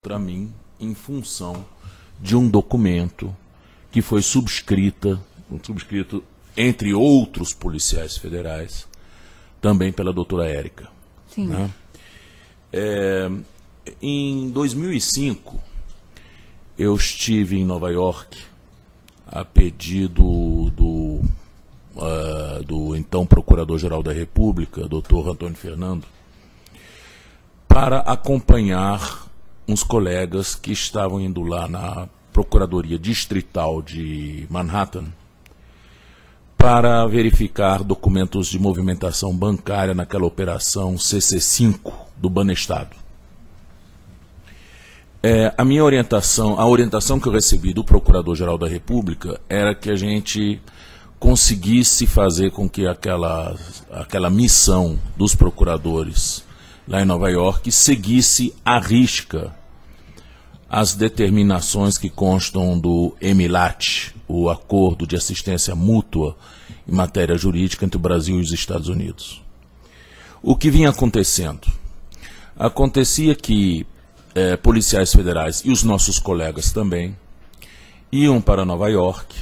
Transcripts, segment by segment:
para mim em função de um documento que foi subscrito entre outros policiais federais, também pela doutora Érica. Sim. Né? Em 2005, eu estive em Nova York a pedido do então Procurador-Geral da República, doutor Antônio Fernando, para acompanhar uns colegas que estavam indo lá na Procuradoria Distrital de Manhattan para verificar documentos de movimentação bancária naquela operação CC5 do Banestado. A orientação que eu recebi do Procurador-Geral da República era que a gente conseguisse fazer com que aquela missão dos procuradores lá em Nova York seguisse à risca as determinações que constam do EMILAT, o Acordo de Assistência Mútua em Matéria Jurídica entre o Brasil e os Estados Unidos. O que vinha acontecendo? Acontecia que policiais federais e os nossos colegas também iam para Nova York,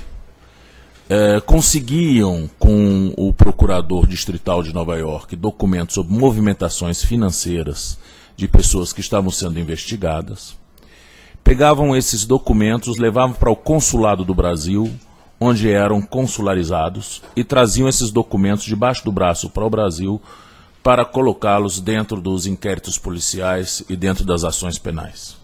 conseguiam com o procurador distrital de Nova York documentos sobre movimentações financeiras de pessoas que estavam sendo investigadas, pegavam esses documentos, levavam para o consulado do Brasil, onde eram consularizados, e traziam esses documentos debaixo do braço para o Brasil para colocá-los dentro dos inquéritos policiais e dentro das ações penais.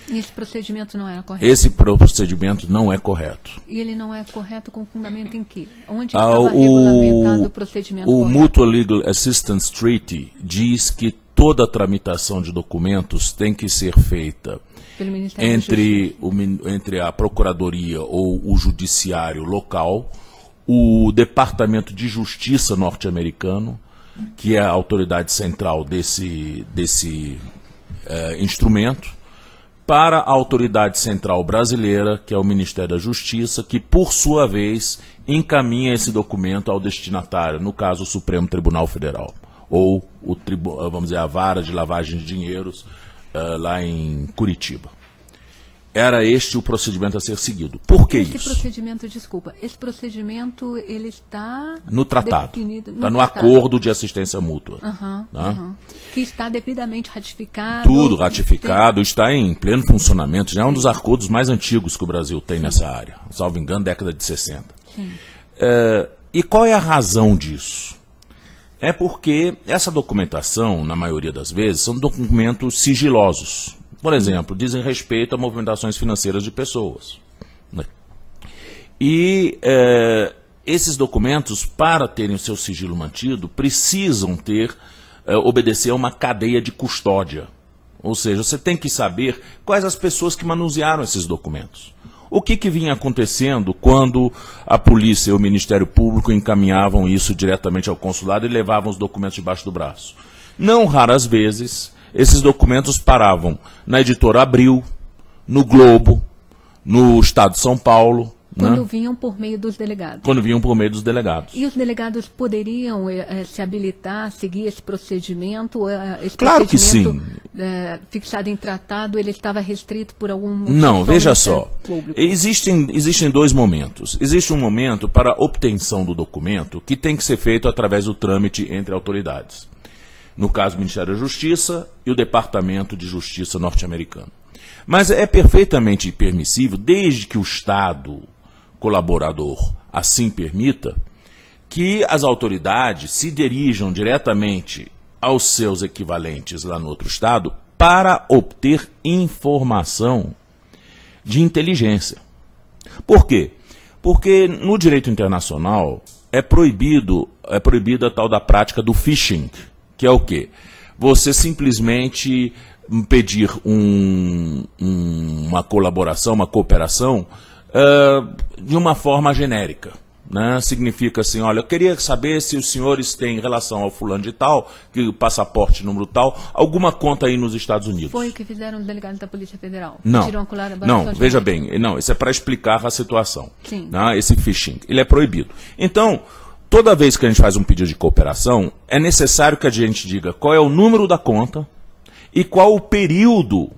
E esse procedimento não é correto? Esse procedimento não é correto. E ele não é correto com fundamento em quê? Onde estava regulamentado o procedimento correto? O Mutual Legal Assistance Treaty diz que toda a tramitação de documentos tem que ser feita pelo Ministério da Justiça. Entre a Procuradoria ou o Judiciário local, o Departamento de Justiça norte-americano, que é a autoridade central desse instrumento, para a autoridade central brasileira, que é o Ministério da Justiça, que, por sua vez, encaminha esse documento ao destinatário, no caso, o Supremo Tribunal Federal, ou vamos dizer, a vara de lavagem de dinheiros lá em Curitiba. Era este o procedimento a ser seguido. Por que isso? Esse procedimento, ele está no tratado, está no tratado. Acordo de Assistência Mútua. Que está devidamente ratificado. Tudo ratificado, está em pleno funcionamento, já é um dos acordos mais antigos que o Brasil tem nessa área, salvo engano, década de 60. E qual é a razão disso? É porque essa documentação, na maioria das vezes, são documentos sigilosos. Por exemplo, dizem respeito a movimentações financeiras de pessoas. E esses documentos, para terem o seu sigilo mantido, precisam obedecer a uma cadeia de custódia. Ou seja, você tem que saber quais as pessoas que manusearam esses documentos. O que vinha acontecendo quando a polícia e o Ministério Público encaminhavam isso diretamente ao consulado e levavam os documentos debaixo do braço? Não raras vezes, esses documentos paravam na Editora Abril, no Globo, no Estado de São Paulo. Quando vinham por meio dos delegados. Quando vinham por meio dos delegados. E os delegados poderiam se habilitar a seguir esse procedimento? Claro que sim. Fixado em tratado, ele estava restrito por algum motivo? Não, veja só. Existem dois momentos. Existe um momento para a obtenção do documento que tem que ser feito através do trâmite entre autoridades. No caso, o Ministério da Justiça e o Departamento de Justiça norte-americano. Mas é perfeitamente permissível, desde que o Estado colaborador assim permita, que as autoridades se dirijam diretamente aos seus equivalentes lá no outro estado para obter informação de inteligência. Por quê? Porque no direito internacional é proibida a tal da prática do phishing, que é o quê? Você simplesmente pedir uma colaboração, uma cooperação de uma forma genérica. Né? Significa assim, olha, eu queria saber se os senhores têm em relação ao fulano de tal, que o passaporte número tal, alguma conta aí nos Estados Unidos. Foi o que fizeram os delegados da Polícia Federal? Não, veja bem, não, isso é para explicar a situação. Sim. Né? Esse phishing, ele é proibido. Então, toda vez que a gente faz um pedido de cooperação, é necessário que a gente diga qual é o número da conta e qual o período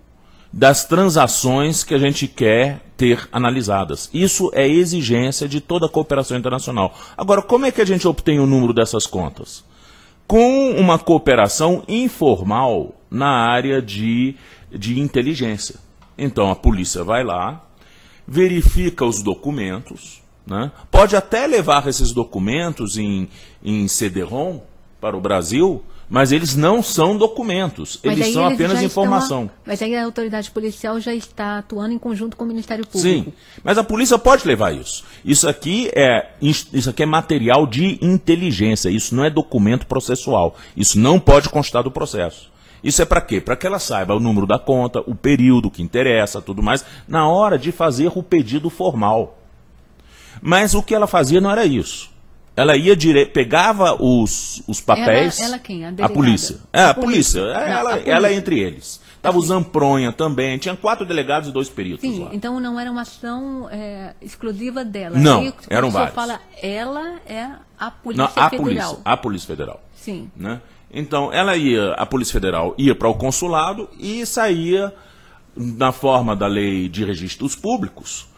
das transações que a gente quer ter analisadas. Isso é exigência de toda a cooperação internacional. Agora, como é que a gente obtém o número dessas contas? Com uma cooperação informal na área de inteligência. Então, a polícia vai lá, verifica os documentos, né? Pode até levar esses documentos em CD-ROM para o Brasil, mas eles não são documentos, eles são apenas informação. Mas aí a autoridade policial já está atuando em conjunto com o Ministério Público. Sim, mas a polícia pode levar isso. Isso aqui é material de inteligência, isso não é documento processual. Isso não pode constar do processo. Isso é para quê? Para que ela saiba o número da conta, o período que interessa, tudo mais, na hora de fazer o pedido formal. Mas o que ela fazia não era isso. Ela ia pegava os papéis. Ela quem? A polícia. A polícia. Ela entre eles. Estava o Zampronha também. Tinha 4 delegados e 2 peritos. Sim, lá. então não era uma ação exclusiva dela. Não, aí, eram vários. Fala, ela é a Polícia Federal. A Polícia Federal. Sim. Né? Então, a Polícia Federal ia para o consulado e saía, na forma da lei de registros públicos,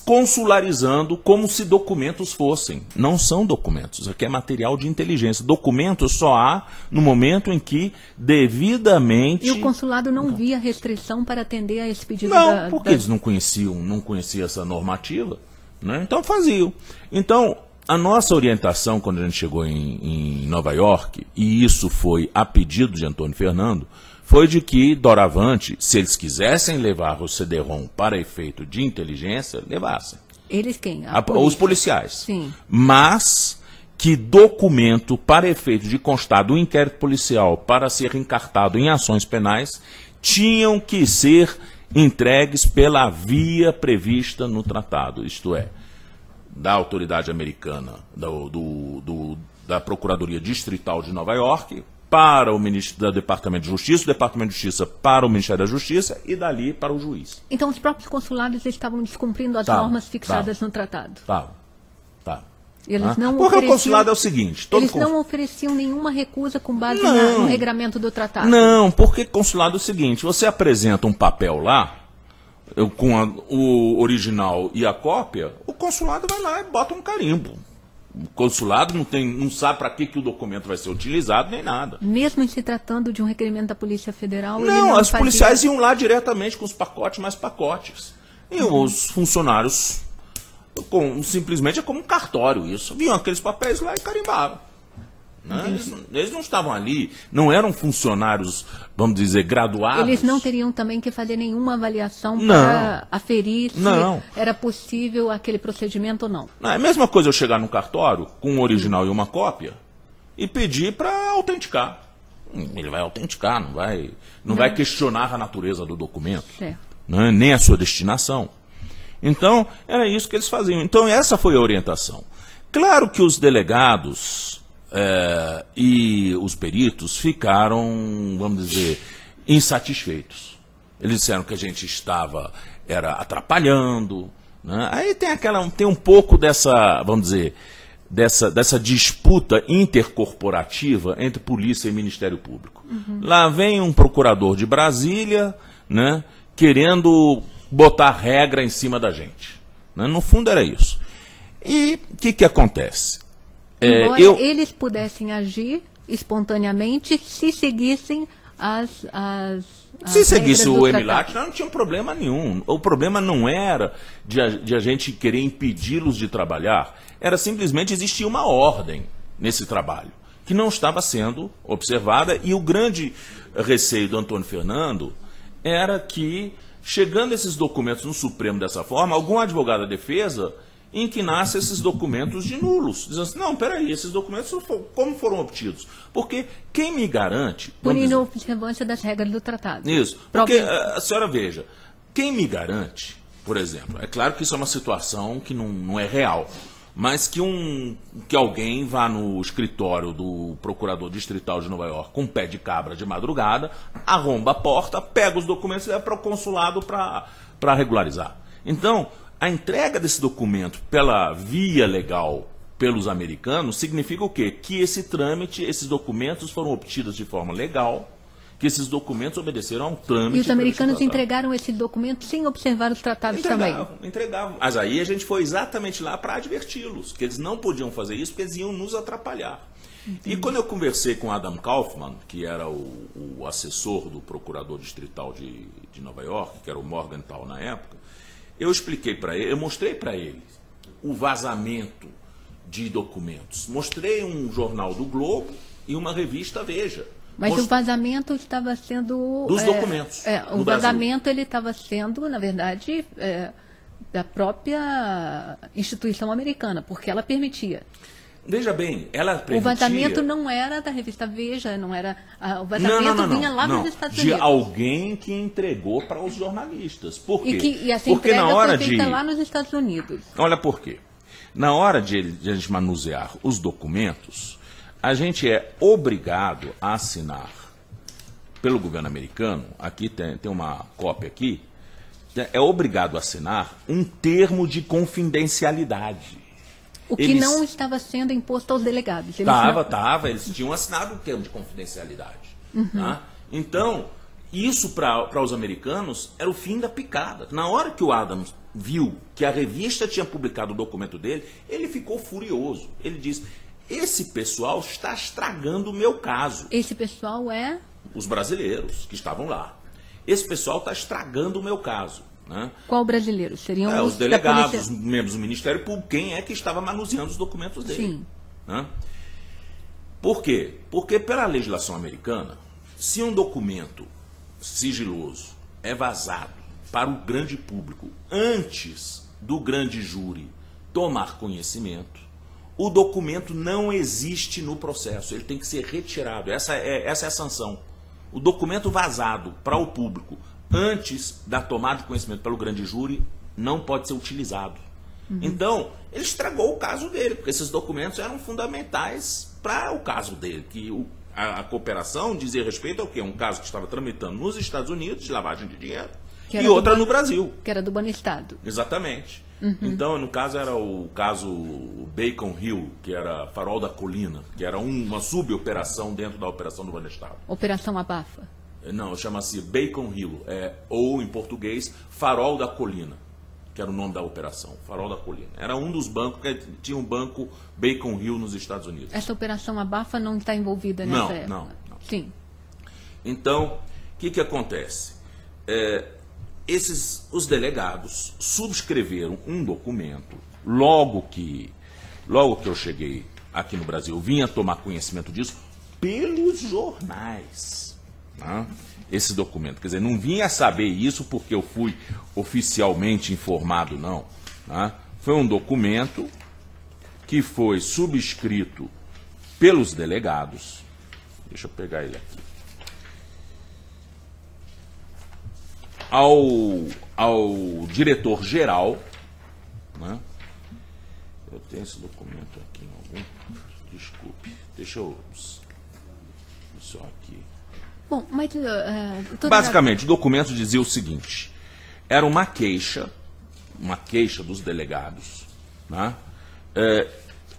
consularizando como se documentos fossem. Não são documentos, isso aqui é material de inteligência. Documentos só há no momento em que devidamente... E o consulado não via restrição para atender a esse pedido? Não, porque eles não conheciam essa normativa, né? Então faziam. Então, a nossa orientação, quando a gente chegou em Nova York, e isso foi a pedido de Antônio Fernando, foi de que, doravante, se eles quisessem levar o CD-ROM para efeito de inteligência, levassem. Eles quem? Os policiais. Sim. Mas que documento para efeito de constar do inquérito policial para ser encartado em ações penais tinham que ser entregues pela via prevista no tratado, isto é, da autoridade americana, da Procuradoria Distrital de Nova York, para o do Departamento de Justiça, o Departamento de Justiça para o Ministério da Justiça e dali para o juiz. Então os próprios consulados estavam descumprindo as normas fixadas no tratado? Tá. Eles não Porque o consulado é o seguinte... Eles não ofereciam nenhuma recusa com base no regramento do tratado? Não, porque consulado é o seguinte, você apresenta um papel lá, com o original e a cópia, o consulado vai lá e bota um carimbo. O consulado não sabe para que o documento vai ser utilizado, nem nada. Mesmo em se tratando de um requerimento da Polícia Federal? Não, os policiais iam lá diretamente com os pacotes, mais pacotes. E os funcionários, simplesmente é como um cartório isso. Viam aqueles papéis lá e carimbavam. Né? Eles não estavam ali, não eram funcionários, vamos dizer, graduados. Eles não teriam também que fazer nenhuma avaliação para aferir se era possível aquele procedimento ou não. É a mesma coisa eu chegar no cartório com um original e uma cópia e pedir para autenticar. Ele vai autenticar, não vai questionar a natureza do documento, né? Nem a sua destinação. Então, era isso que eles faziam. Então, essa foi a orientação. Claro que os delegados... e os peritos ficaram, vamos dizer, insatisfeitos. Eles disseram que a gente era atrapalhando, né? Aí tem um pouco dessa, vamos dizer, dessa disputa intercorporativa entre polícia e Ministério Público. Lá vem um procurador de Brasília, né, querendo botar regra em cima da gente, né? No fundo era isso. E o que acontece? Embora eles pudessem agir espontaneamente se seguissem se seguisse o EMILAT, não tinha problema nenhum. O problema não era de a gente querer impedi-los de trabalhar, era simplesmente existir uma ordem nesse trabalho, que não estava sendo observada, e o grande receio do Antônio Fernando era que, chegando esses documentos no Supremo dessa forma, algum advogado da defesa inquinasse esses documentos de nulos, dizendo assim, não, peraí, esses documentos como foram obtidos? Porque quem me garante... Por inobservância das regras do tratado. Isso, porque a senhora veja, quem me garante, por exemplo, é claro que isso é uma situação que não é real, mas que alguém vá no escritório do procurador distrital de Nova York com um pé de cabra de madrugada, arromba a porta, pega os documentos e leva para o consulado para regularizar. Então, a entrega desse documento pela via legal pelos americanos significa o quê? Que esse trâmite, esses documentos foram obtidos de forma legal que esses documentos obedeceram a um trâmite. E os americanos entregaram esse documento sem observar os tratados também? Entregavam. Mas aí a gente foi exatamente lá para adverti-los, que eles não podiam fazer isso porque eles iam nos atrapalhar. Entendi. E quando eu conversei com Adam Kaufman, que era o assessor do procurador distrital de Nova York, que era o Morgenthau na época, eu expliquei para ele, eu mostrei para ele o vazamento de documentos. Mostrei um jornal do Globo e uma revista Veja. Mas o vazamento estava sendo... Dos documentos. O vazamento ele estava sendo, na verdade, da própria instituição americana, porque ela permitia. Veja bem, ela permitia... O vazamento não era da revista Veja, não era... O vazamento vinha lá nos Estados Unidos. De alguém que entregou para os jornalistas. Por quê? E essa entrega foi feita lá nos Estados Unidos. Olha por quê. Na hora de a gente manusear os documentos, a gente é obrigado a assinar pelo governo americano, aqui tem uma cópia aqui, é obrigado a assinar um termo de confidencialidade. O que não estava sendo imposto aos delegados. Eles tinham assinado um termo de confidencialidade. Uhum. Tá? Então, isso para os americanos era o fim da picada. Na hora que o Adams viu que a revista tinha publicado o documento dele, ele ficou furioso. Ele disse, esse pessoal está estragando o meu caso. Esse pessoal é? Os brasileiros que estavam lá. Esse pessoal está estragando o meu caso. Né? Qual brasileiro? Seriam os delegados, os membros do Ministério Público, quem é que estava manuseando os documentos dele. Sim. Né? Por quê? Porque pela legislação americana, se um documento sigiloso é vazado para o grande público antes do grande júri tomar conhecimento, o documento não existe no processo, ele tem que ser retirado. Essa é a sanção. O documento vazado para o público antes da tomada de conhecimento pelo grande júri não pode ser utilizado. Uhum. Então, ele estragou o caso dele, porque esses documentos eram fundamentais para o caso dele, que a cooperação dizia respeito ao quê? Um caso que estava tramitando nos Estados Unidos, de lavagem de dinheiro, e outra no Brasil. Que era do Banestado. Exatamente. Uhum. Então, no caso, era o caso Bacon Hill, que era Farol da Colina, que era uma suboperação dentro da operação do Banestado. Operação Abafa. Não, chama-se Bacon Hill, ou em português, Farol da Colina, que era o nome da operação, Farol da Colina. Era um dos bancos, que tinha um banco Bacon Hill nos Estados Unidos. Essa operação Abafa não está envolvida nessa época? Não. Sim. Então, o que acontece? Os delegados subscreveram um documento, logo que eu cheguei aqui no Brasil, eu vinha tomar conhecimento disso pelos jornais. Esse documento, quer dizer, não vinha saber isso porque eu fui oficialmente informado, não. Foi um documento que foi subscrito pelos delegados. Deixa eu pegar ele aqui. Ao diretor-geral, né? Eu tenho esse documento aqui em algum... Desculpe, deixa eu... Só aqui. Bom, mas... Basicamente, o documento dizia o seguinte, era uma queixa dos delegados, né?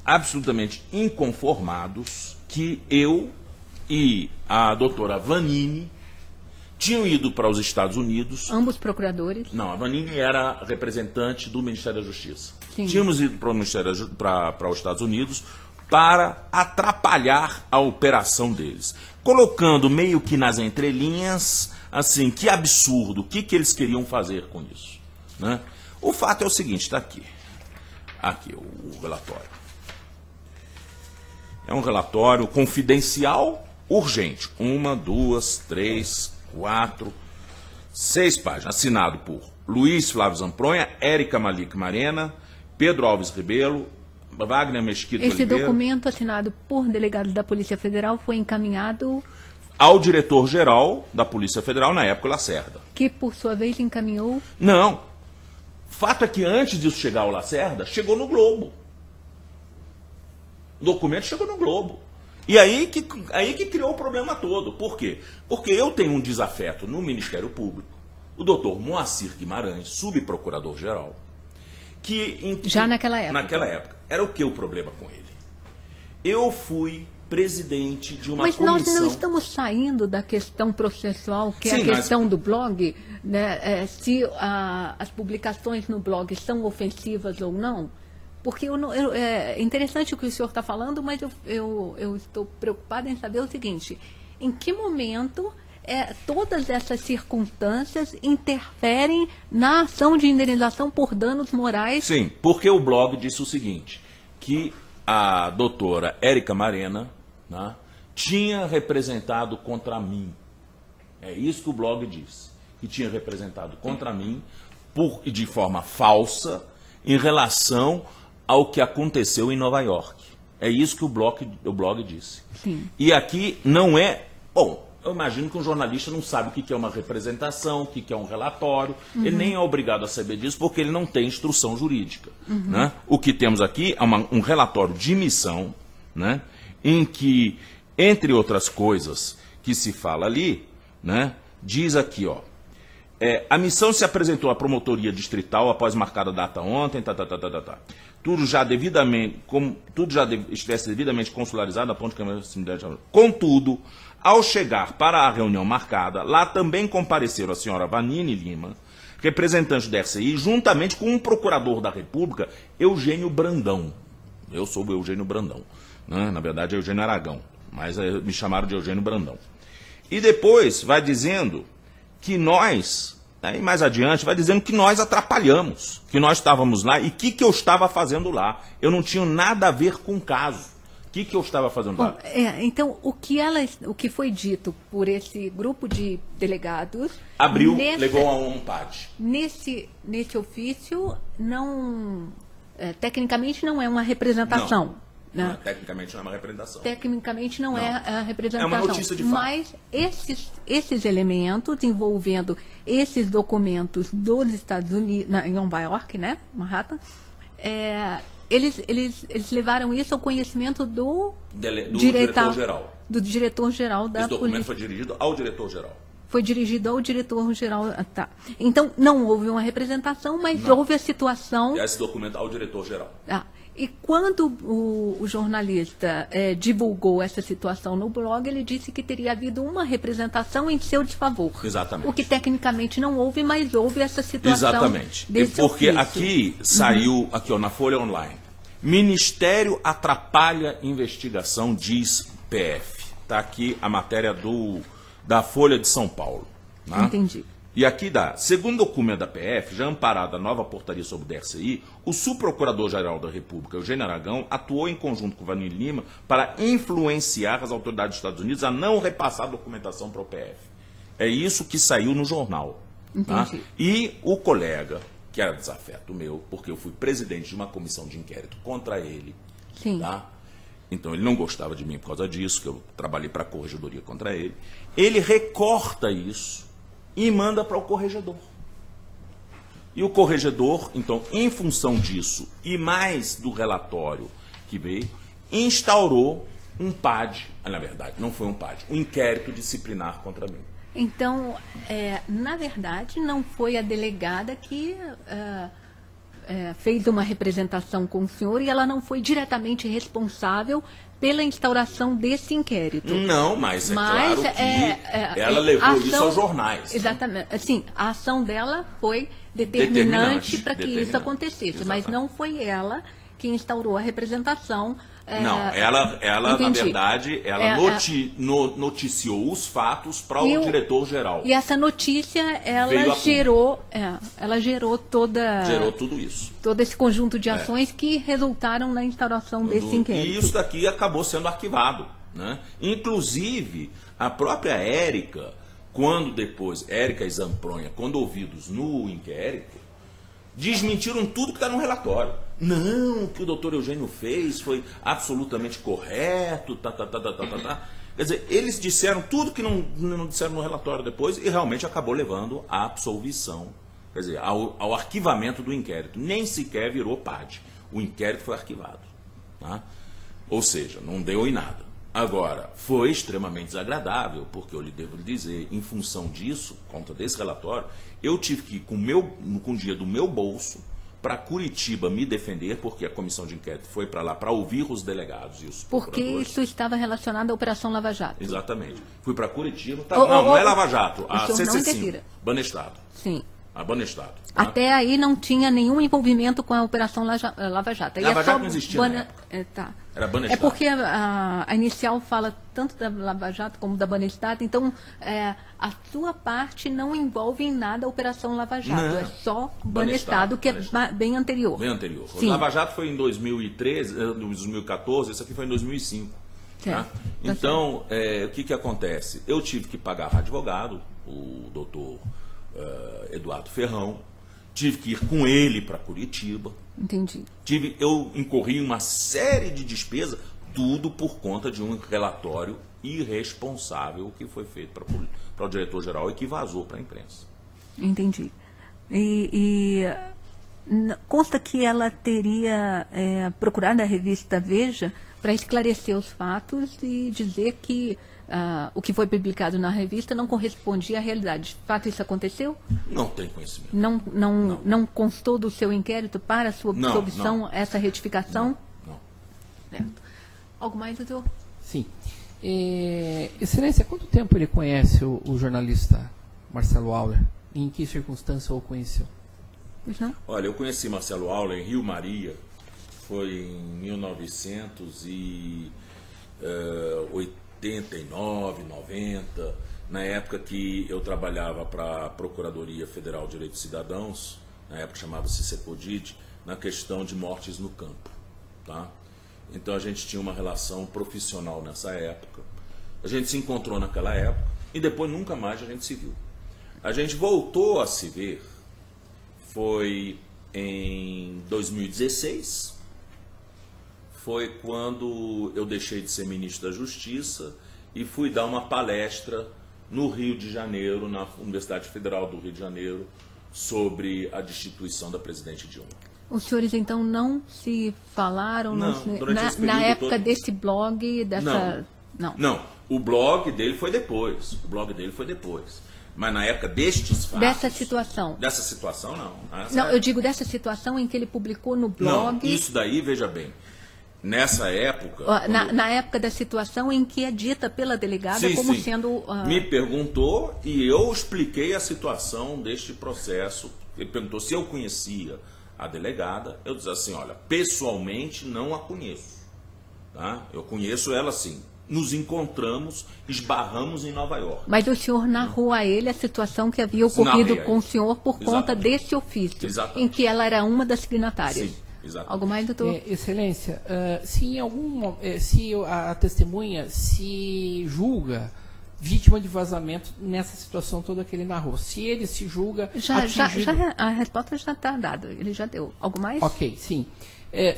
Absolutamente inconformados que eu e a doutora Vanini tinham ido para os Estados Unidos. Ambos procuradores? Não, a Vanini era representante do Ministério da Justiça. Sim. Tínhamos ido para os Estados Unidos para atrapalhar a operação deles, colocando meio que nas entrelinhas, assim, que absurdo, o que eles queriam fazer com isso, né? O fato é o seguinte, está aqui o relatório. É um relatório confidencial urgente, 1, 2, 3, 4, 6 páginas, assinado por Luiz Flávio Zampronha, Érica Malik Marena, Pedro Alves Rebelo, Wagner Mesquita Esse Oliveira. documento assinado por delegados da Polícia Federal foi encaminhado ao diretor-geral da Polícia Federal, na época, Lacerda. Que, por sua vez, encaminhou? Não. Fato é que antes disso chegar ao Lacerda, chegou no Globo. O documento chegou no Globo. E aí que criou o problema todo. Por quê? Porque eu tenho um desafeto no Ministério Público, o doutor Moacir Guimarães, subprocurador-geral, que... Já naquela época? Naquela época. Era o que o problema com ele? Eu fui presidente de uma Mas comissão. nós não estamos saindo da questão processual, que Sim, é a questão do blog, né? Se as publicações no blog são ofensivas ou não. Porque é interessante o que o senhor está falando, mas eu estou preocupada em saber o seguinte: em que momento todas essas circunstâncias interferem na ação de indenização por danos morais? Sim, porque o blog disse o seguinte, que a doutora Érica Marena, né, tinha representado contra mim. É isso que o blog diz, que tinha representado contra mim de forma falsa em relação ao que aconteceu em Nova York. É isso que o blog disse. Sim. E aqui não é... Bom, eu imagino que um jornalista não sabe o que é uma representação, o que é um relatório. Ele nem é obrigado a saber disso porque ele não tem instrução jurídica. Né? O que temos aqui é um relatório de missão, né, em que, entre outras coisas que se fala ali, né, diz aqui, ó, a missão se apresentou à promotoria distrital após marcada a data ontem, Tudo já estivesse devidamente consularizado a ponto de... Contudo, ao chegar para a reunião marcada, lá também compareceram a senhora Vanine Lima, representante da RCI, juntamente com um procurador da República, Eugênio Brandão. Eu sou o Eugênio Brandão, né? Na verdade é Eugênio Aragão, mas me chamaram de Eugênio Brandão. E depois vai dizendo que nós, aí mais adiante, vai dizendo que nós atrapalhamos, que nós estávamos lá e o que eu estava fazendo lá. Eu não tinha nada a ver com o caso. O que eu estava fazendo lá? Então, o que foi dito por esse grupo de delegados... Legou a um PAD. Nesse ofício, tecnicamente não é uma representação. Não, tecnicamente não é uma representação. Tecnicamente não é a representação. É uma notícia de fato. Mas esses elementos envolvendo esses documentos dos Estados Unidos, em Nova York, né, Manhattan, eles levaram isso ao conhecimento do diretor-geral. Do diretor-geral da polícia. Esse documento foi dirigido ao diretor-geral. Foi dirigido ao diretor-geral. Tá. Então, não houve uma representação, mas houve a situação... Esse documento ao diretor-geral. E quando o jornalista divulgou essa situação no blog, ele disse que teria havido uma representação em seu desfavor. Exatamente. O que tecnicamente não houve, mas houve essa situação. Exatamente. Desse porque ofício. aqui saiu, aqui ó, na Folha Online, Ministério atrapalha investigação, diz PF. Está aqui a matéria da Folha de São Paulo. Né? Entendi. E aqui segundo documento da PF, já amparada a nova portaria sobre o DRCI, o subprocurador-geral da República, Eugênio Aragão, atuou em conjunto com Vanine Lima para influenciar as autoridades dos Estados Unidos a não repassar a documentação para o PF. É isso que saiu no jornal. Entendi. Tá? E o colega, que era desafeto meu, porque eu fui presidente de uma comissão de inquérito contra ele, Sim. Tá? Então ele não gostava de mim por causa disso, que eu trabalhei para a corregedoria contra ele. Ele recorta isso e manda para o corregedor. E o corregedor, então, em função disso e mais do relatório que veio, instaurou um PAD, na verdade, não foi um PAD, um inquérito disciplinar contra mim. Então, na verdade, não foi a delegada que fez uma representação com o senhor e ela não foi diretamente responsável pela instauração desse inquérito. Não, mas claro que ela levou isso aos jornais. Exatamente. Assim, a ação dela foi determinante para que isso acontecesse, exatamente. Mas não foi ela que instaurou a representação. Não, ela na verdade, noticiou os fatos para o diretor-geral. E essa notícia, ela gerou tudo isso. Todo esse conjunto de ações que resultaram na instauração desse inquérito. E isso daqui acabou sendo arquivado. Né? Inclusive, a própria Érica, Érica e Zampronha, quando ouvidos no inquérito, desmentiram tudo que está no relatório. Não, o que o doutor Eugênio fez foi absolutamente correto, Quer dizer, eles disseram tudo que não disseram no relatório depois e realmente acabou levando à absolvição, quer dizer, ao arquivamento do inquérito. Nem sequer virou PAD. O inquérito foi arquivado. Tá? Ou seja, não deu em nada. Agora, foi extremamente desagradável, porque eu lhe devo dizer, em função disso, conta desse relatório, eu tive que ir com o dinheiro do meu bolso para Curitiba me defender, porque a comissão de inquérito foi para lá para ouvir os delegados e os Porque isso estava relacionado à Operação Lava Jato. Exatamente. Fui para Curitiba. Não é Lava Jato, a CC5, Banestado. Sim. A Banestado. Tá? Até aí não tinha nenhum envolvimento com a Operação Lava Jato. Lava Jato não existia, né? Tá. Era Banestado. É porque a inicial fala tanto da Lava Jato como da Banestado, então a sua parte não envolve em nada a Operação Lava Jato, não. é só Banestado, que é bem anterior. Bem anterior. Sim. O Lava Jato foi em 2013, 2014, esse aqui foi em 2005. Tá? Então, o que acontece? Eu tive que pagar advogado, o doutor Eduardo Ferrão, tive que ir com ele para Curitiba. Entendi. Eu incorri em uma série de despesas, tudo por conta de um relatório irresponsável que foi feito para o diretor-geral e que vazou para a imprensa. Entendi. Consta que ela teria procurado a revista Veja para esclarecer os fatos e dizer que o que foi publicado na revista não correspondia à realidade. De fato, isso aconteceu? Não tenho conhecimento. Não constou do seu inquérito para a sua absolvição essa retificação? Não. Certo. Algo mais, doutor? Sim. Excelência, há quanto tempo ele conhece o jornalista Marcelo Auler? Em que circunstância o conheceu? Pois não? Olha, eu conheci Marcelo Auler em Rio Maria, foi em 1989, 90, na época que eu trabalhava para a Procuradoria Federal de Direitos de Cidadãos, na época chamava-se CEPODID, na questão de mortes no campo. Tá? Então a gente tinha uma relação profissional nessa época. A gente se encontrou naquela época e depois nunca mais a gente se viu. A gente voltou a se ver, foi em 2016, foi quando eu deixei de ser ministro da Justiça e fui dar uma palestra no Rio de Janeiro, na Universidade Federal do Rio de Janeiro, sobre a destituição da presidente Dilma. Os senhores, então, não se falaram na época todo... desse blog? Não, o blog dele foi depois. Mas na época destes fatos... Dessa situação? Dessa situação, não. Eu digo dessa situação em que ele publicou no blog... Não, isso daí, veja bem, nessa época... Na época da situação em que é dita pela delegada sendo... Me perguntou e eu expliquei a situação deste processo. Ele perguntou se eu conhecia a delegada. Eu disse assim, olha, pessoalmente não a conheço. Tá? Eu conheço ela sim. Nos encontramos, esbarramos em Nova York. Mas o senhor narrou a ele a situação que havia ocorrido com o senhor por conta desse ofício, em que ela era uma das signatárias. Sim, exatamente. Algo mais, doutor? Excelência, se a testemunha se julga vítima de vazamento nessa situação toda que ele narrou, se ele se julga a resposta já está dada, ele já deu. Algo mais? Ok, sim.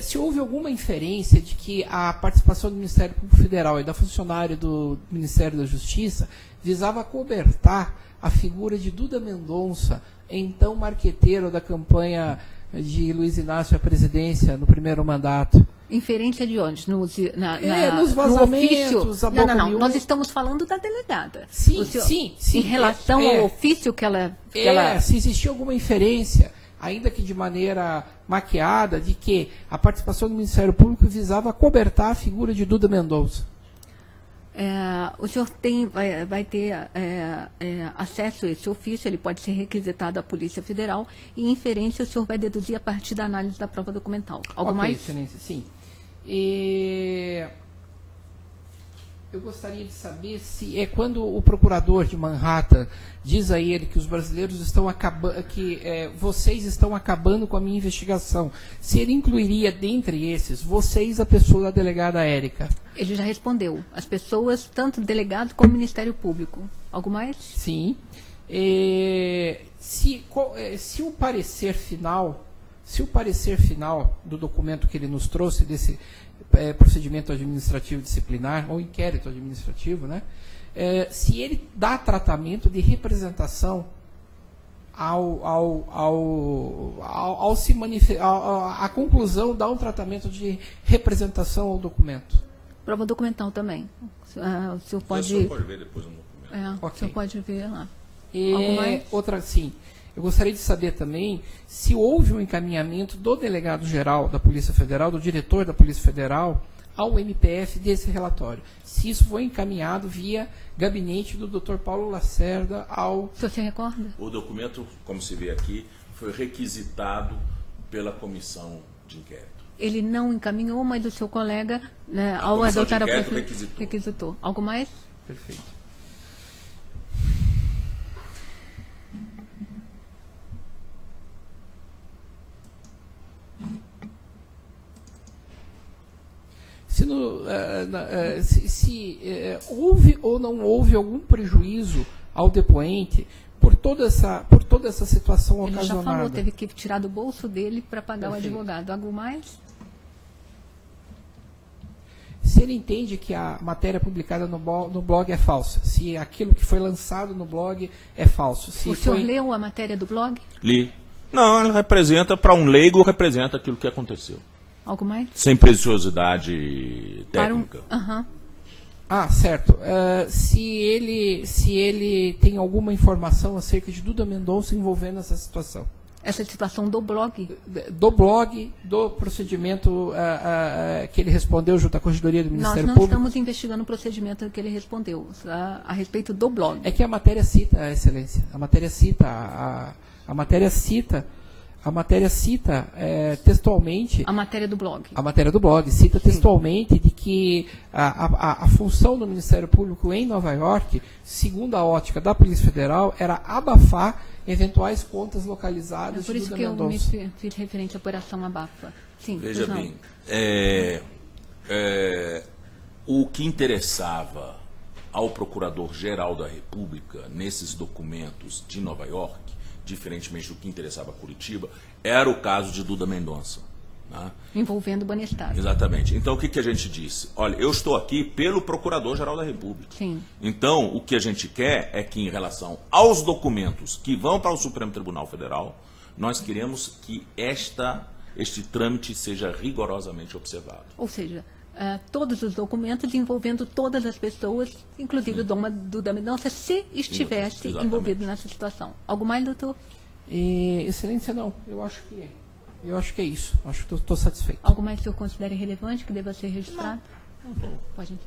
Se houve alguma inferência de que a participação do Ministério Público Federal e da funcionária do Ministério da Justiça visava cobertar a figura de Duda Mendonça, então marqueteiro da campanha de Luiz Inácio à presidência no primeiro mandato? Inferência de onde? Nos vazamentos, não. Nós estamos falando da delegada. Sim. Em relação ao ofício que ela... Se existia alguma inferência, ainda que de maneira maquiada, de que a participação do Ministério Público visava cobertar a figura de Duda Mendonça. O senhor vai ter acesso a esse ofício, ele pode ser requisitado à Polícia Federal, e inferência o senhor vai deduzir a partir da análise da prova documental. Algo mais? Excelência, sim. Eu gostaria de saber se quando o procurador de Manhattan diz a ele que os brasileiros estão vocês estão acabando com a minha investigação, se ele incluiria dentre esses vocês a pessoa da delegada Érica? Ele já respondeu. As pessoas, tanto delegado como Ministério Público. Algo mais? Sim. Se o parecer final do documento que ele nos trouxe desse procedimento administrativo disciplinar, ou inquérito administrativo, né? Se ele dá tratamento de representação ao se manifestar, a conclusão dá um tratamento de representação ao documento. Prova documental também. O senhor pode... O senhor pode ver depois no documento. O senhor pode ver lá. Outra, sim. Eu gostaria de saber também se houve um encaminhamento do delegado-geral da Polícia Federal, do diretor da Polícia Federal, ao MPF desse relatório. Se isso foi encaminhado via gabinete do Dr. Paulo Lacerda ao... Você recorda? O documento, como se vê aqui, foi requisitado pela comissão de inquérito. Ele não encaminhou, mas o seu colega, né, A ao comissão de adotar a inquérito requisitou. Algo mais? Perfeito. Se houve ou não houve algum prejuízo ao depoente por toda essa situação Ele ocasionada. já falou, teve que tirar do bolso dele para pagar Perfeito. o advogado. Algo mais? Se ele entende que a matéria publicada no blog é falsa, se aquilo que foi lançado no blog é falso. Se O senhor leu a matéria do blog? Li. Não, ela representa, para um leigo, representa aquilo que aconteceu. Algo mais? Sem preciosidade técnica. Aham. Ah, certo. Se ele tem alguma informação acerca de Duda Mendonça envolvendo essa situação. Essa situação do blog? Do blog, do procedimento que ele respondeu junto à Corregedoria do Ministério Nós não Público. estamos investigando o procedimento que ele respondeu a respeito do blog. É que a matéria cita, Excelência. A matéria cita textualmente. A matéria do blog. A matéria do blog cita textualmente de que a função do Ministério Público em Nova York, segundo a ótica da Polícia Federal, era abafar eventuais contas localizadas Por de isso Duda que eu me Mendonça. fiz referente à Operação Abafa. Sim, Veja pois não. bem, o que interessava ao Procurador-Geral da República nesses documentos de Nova York, diferentemente do que interessava a Curitiba, era o caso de Duda Mendonça. Né? Envolvendo o Banestar. Exatamente. Então, o que a gente disse? Olha, eu estou aqui pelo Procurador-Geral da República. Sim. Então, o que a gente quer é que, em relação aos documentos que vão para o Supremo Tribunal Federal, nós queremos que este trâmite seja rigorosamente observado. Ou seja, todos os documentos envolvendo todas as pessoas, inclusive o Duda Mendonça, se estivesse Exatamente. envolvido nessa situação. Algo mais, doutor? Excelência, não. Eu acho que é isso. Acho que estou satisfeito. Algo mais que o senhor considere relevante, que deva ser registrado? Pode entrar.